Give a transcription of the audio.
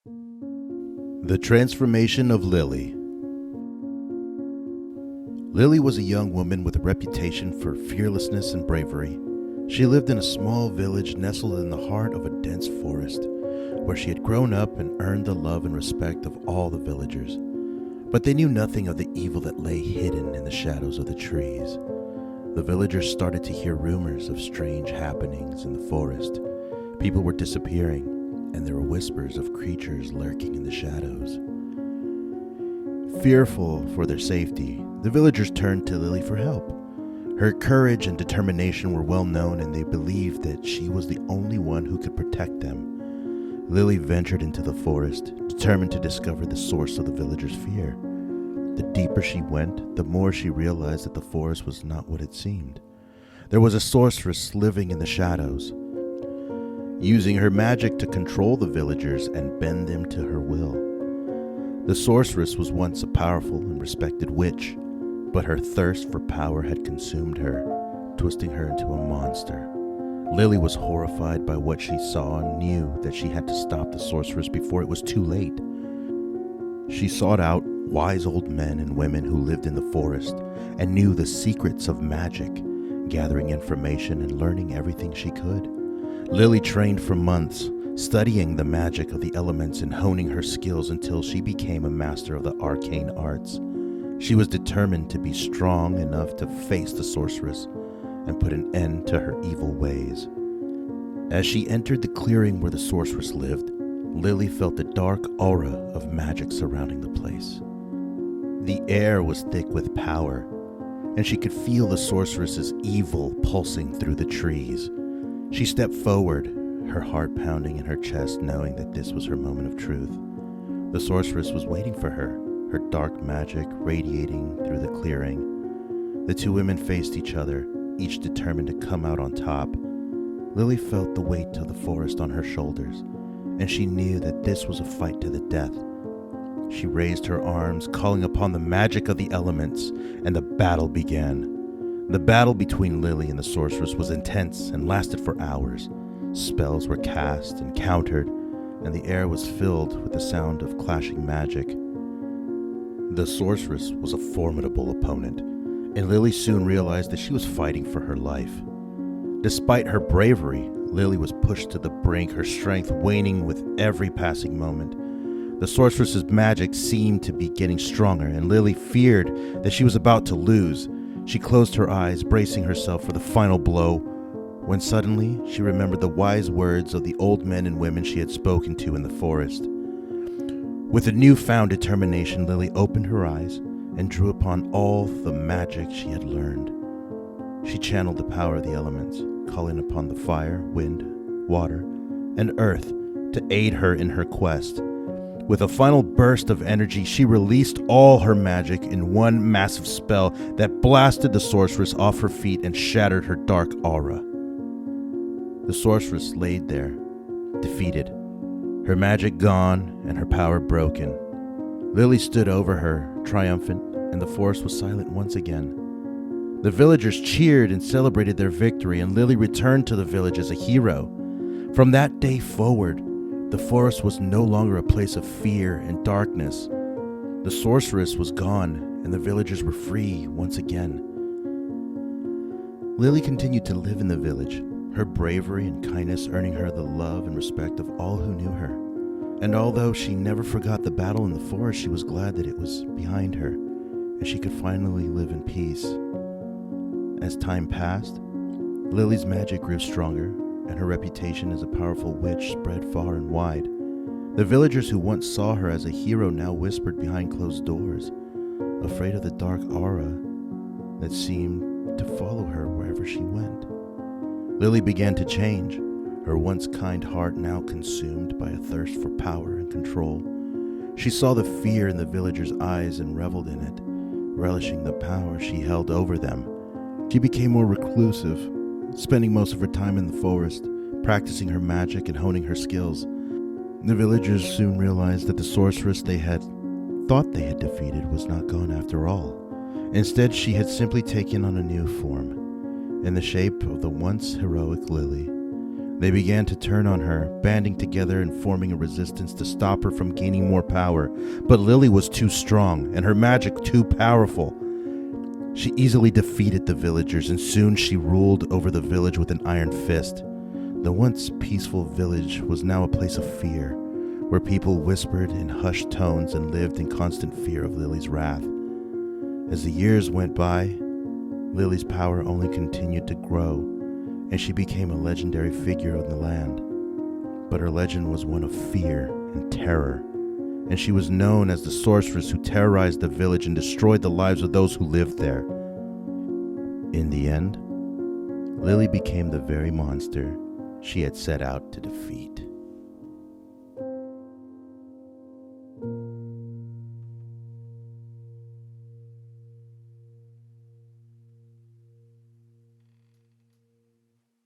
The transformation of Lily. Lily was a young woman with a reputation for fearlessness and bravery. She lived in a small village nestled in the heart of a dense forest, where she had grown up and earned the love and respect of all the villagers. But they knew nothing of the evil that lay hidden in the shadows of the trees. The villagers started to hear rumors of strange happenings in the forest. People were disappearing, and there were whispers of creatures lurking in the shadows. Fearful for their safety, the villagers turned to Lily for help. Her courage and determination were well known, and they believed that she was the only one who could protect them. Lily ventured into the forest, determined to discover the source of the villagers' fear. The deeper she went, the more she realized that the forest was not what it seemed. There was a sorceress living in the shadows, using her magic to control the villagers and bend them to her will. The sorceress was once a powerful and respected witch, but her thirst for power had consumed her, twisting her into a monster. Lily was horrified by what she saw and knew that she had to stop the sorceress before it was too late. She sought out wise old men and women who lived in the forest and knew the secrets of magic, gathering information and learning everything she could. Lily trained for months, studying the magic of the elements and honing her skills until she became a master of the arcane arts. She was determined to be strong enough to face the sorceress and put an end to her evil ways. As she entered the clearing where the sorceress lived, Lily felt a dark aura of magic surrounding the place. The air was thick with power, and she could feel the sorceress's evil pulsing through the trees. She stepped forward, her heart pounding in her chest, knowing that this was her moment of truth. The sorceress was waiting for her, her dark magic radiating through the clearing. The two women faced each other, each determined to come out on top. Lily felt the weight of the forest on her shoulders, and she knew that this was a fight to the death. She raised her arms, calling upon the magic of the elements, and the battle began. The battle between Lily and the sorceress was intense and lasted for hours. Spells were cast and countered, and the air was filled with the sound of clashing magic. The sorceress was a formidable opponent, and Lily soon realized that she was fighting for her life. Despite her bravery, Lily was pushed to the brink, her strength waning with every passing moment. The sorceress's magic seemed to be getting stronger, and Lily feared that she was about to lose. She closed her eyes, bracing herself for the final blow, when suddenly she remembered the wise words of the old men and women she had spoken to in the forest. With a newfound determination, Lily opened her eyes and drew upon all the magic she had learned. She channeled the power of the elements, calling upon the fire, wind, water, and earth to aid her in her quest. With a final burst of energy, she released all her magic in one massive spell that blasted the sorceress off her feet and shattered her dark aura. The sorceress laid there, defeated, her magic gone and her power broken. Lily stood over her, triumphant, and the forest was silent once again. The villagers cheered and celebrated their victory, and Lily returned to the village as a hero. From that day forward, the forest was no longer a place of fear and darkness. The sorceress was gone, and the villagers were free once again. Lily continued to live in the village, her bravery and kindness earning her the love and respect of all who knew her. And although she never forgot the battle in the forest, she was glad that it was behind her, and she could finally live in peace. As time passed, Lily's magic grew stronger, and her reputation as a powerful witch spread far and wide. The villagers who once saw her as a hero now whispered behind closed doors, afraid of the dark aura that seemed to follow her wherever she went. Lily began to change, her once kind heart now consumed by a thirst for power and control. She saw the fear in the villagers' eyes and reveled in it, relishing the power she held over them. She became more reclusive, spending most of her time in the forest, practicing her magic and honing her skills. The villagers soon realized that the sorceress they had thought they had defeated was not gone after all. Instead, she had simply taken on a new form, in the shape of the once heroic Lily. They began to turn on her, banding together and forming a resistance to stop her from gaining more power. But Lily was too strong, and her magic too powerful. She easily defeated the villagers, and soon she ruled over the village with an iron fist. The once peaceful village was now a place of fear, where people whispered in hushed tones and lived in constant fear of Lily's wrath. As the years went by, Lily's power only continued to grow, and she became a legendary figure in the land. But her legend was one of fear and terror, and she was known as the sorceress who terrorized the village and destroyed the lives of those who lived there. In the end, Lily became the very monster she had set out to defeat.